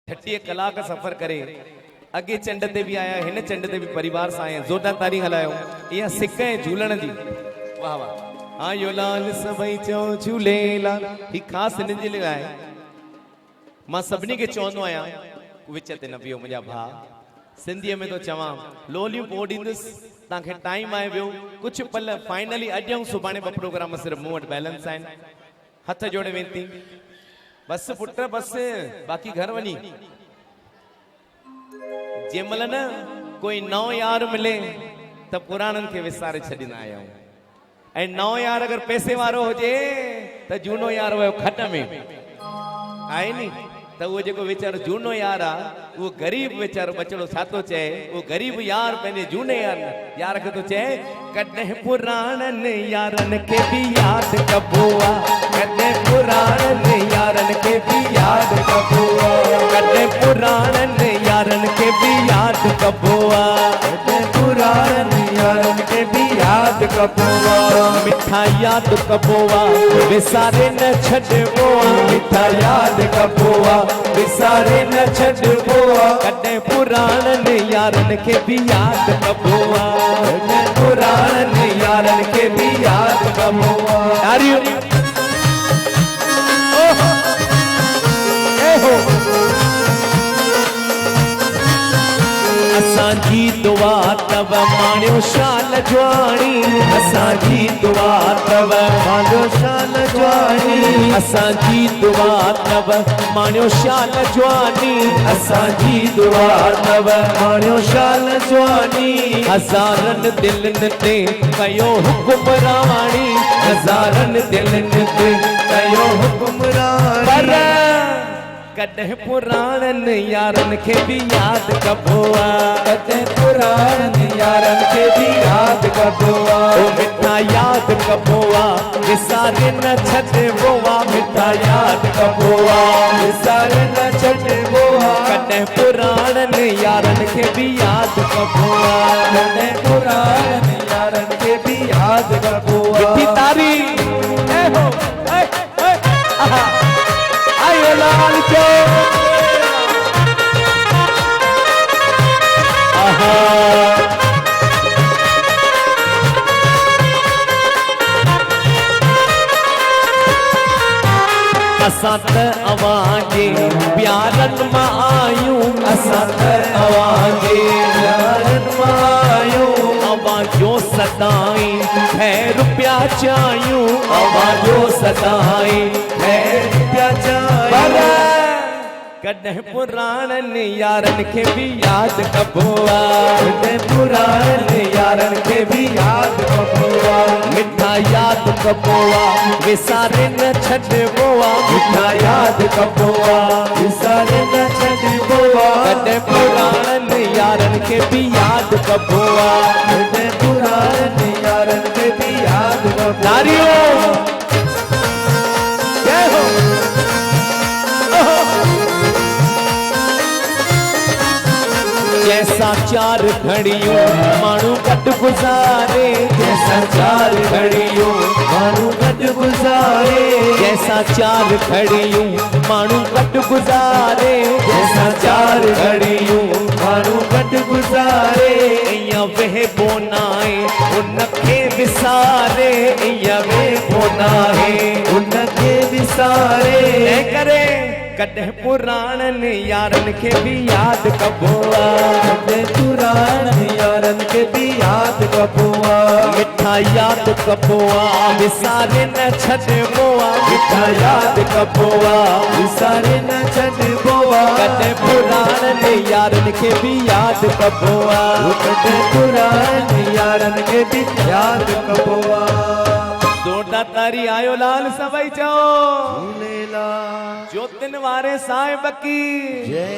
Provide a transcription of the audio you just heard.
30 कलाक सफ़र करे अगे चंड ते भी आया हिन चंड ते भी परिवार सां आया ज़ोरदार तारी हलायो इहा सिक ऐं झूलण जी वाह वाह आयो लाल सभई चओ झूलेलाल ही ख़ासि हिन जे लाइ मां सभिनी खे चवंदो आहियां विच ते न वियो मुंहिंजा भाउ सिंधीअ में तो चवां लोलियूं पोइ ॾींदुसि तव्हांखे टाइम आहे वियो कुझु पल फाइनली अॼु ऐं सुभाणे ॿ प्रोग्राम सिर्फ़ु मूं वटि बैलेंस आहिनि हथ जोड़े वेंती बस पुट बस बाक़ी घर वञी जंहिंमहिल न कोई नओं यार मिले त पुराणनि खे विसारे छॾींदा आहियूं ऐं नओं यार अगरि पैसे वारो हुजे त झूनो यार वियो खट में आहे नी त उहो जेको वीचारो झूनो यार आहे उहो ग़रीब वीचारो बचड़ो छा थो चए उहो ग़रीब यार पंहिंजे झूने यार खे थो चए कॾहिं पुराणनि यारनि खे बि यादि कबो आहे कॾहिं पुराणनि यारनि खे बि यादि कबो आहे कॾहिं पुराणनि यारनि खे बि यादि कबो आहे कॾहिं पुराणनि यारनि खे बि यादि कबो आहे मिठा यादि कबो आहे विसारे न छॾिबो आहे मिठा यादि कबो आहे विसारे न छॾिबो आहे कॾहिं पुराणनि यारनि खे बि यादि कबो आहे कॾहिं पुराणनि यारनि खे बि यादि कबो आहे असांजी दुआ तव माणियो शाल जवानी असांजी दुआ तव माणियो शाल जवानी असांजी दुआ तव माणियो शाल जवानी असांजी दुआ तव माणियो शाल जवानी हज़ारनि दिलनि ते कयो हुकुमरानी हज़ारनि दिलनि ते कयो हुकुमरानी कॾहिं पुराणनि यारनि खे बि यादि कबो आहे कॾहिं पुराणनि यारनि खे बि यादि कबो आहे मिठा यादि कबो आहे विसारे न छॾिबो आहे मिठा यादि कबो आहे विसारे न छॾिबो आहे कॾहिं पुराणनि यारनि खे बि यादि कबो आहे कॾहिं पुराणनि यारनि खे बि यादि कबो आहे तारी ए हो आहा आयो लाल के आहा असां त अवांजे प्यारनि मां आयूं असां त अवांजे प्यारनि मां आयूं अवांजो सदाई खैर पिया चाहियूं अवांजो सदाई खैर पिया चाहियूं कॾहिं पुराणनि यारनि खे बि यादि कबो आहे कॾहिं पुराणनि यारनि खे बि यादि कबो आहे मिठा यादि कबो आहे विसारे न छॾिबो आहे मिठा यादि कबो आहे विसारे न छॾिबो आहे कॾहिं पुराणनि यारनि खे बि यादि कबो आहे कॾहिं पुराणनि यारनि खे बि यादि कबो नारियो जय हो जैसा चार घड़ियों मानू कट गुजारे जैसा चार घड़ियों मानू कट गुजारे जैसा चार घड़ियों मानू कट गुजारे जैसा चार घड़ियों मानू कट गुजारे इया वे बोनाए उनके विसारे इया वे बोनाए उनके विसारे करे कॾहिं पुराणनि यारनि खे बि यादि कबो आहे कॾहिं पुराणनि यारनि खे बि यादि कबो आहे मिठा यादि कबो आहे विसारे न छॾिबो आहे मिठा यादि कबो आहे विसारे न छॾिबो आहे कॾहिं पुराणनि यारनि खे बि यादि कबो आहे कॾहिं पुराणनि यारनि खे बि यादि कबो आहे जोड़ा तारी आयो लाल सभई चओ झूलेलाल ज्योतिन वारे साहिब की जय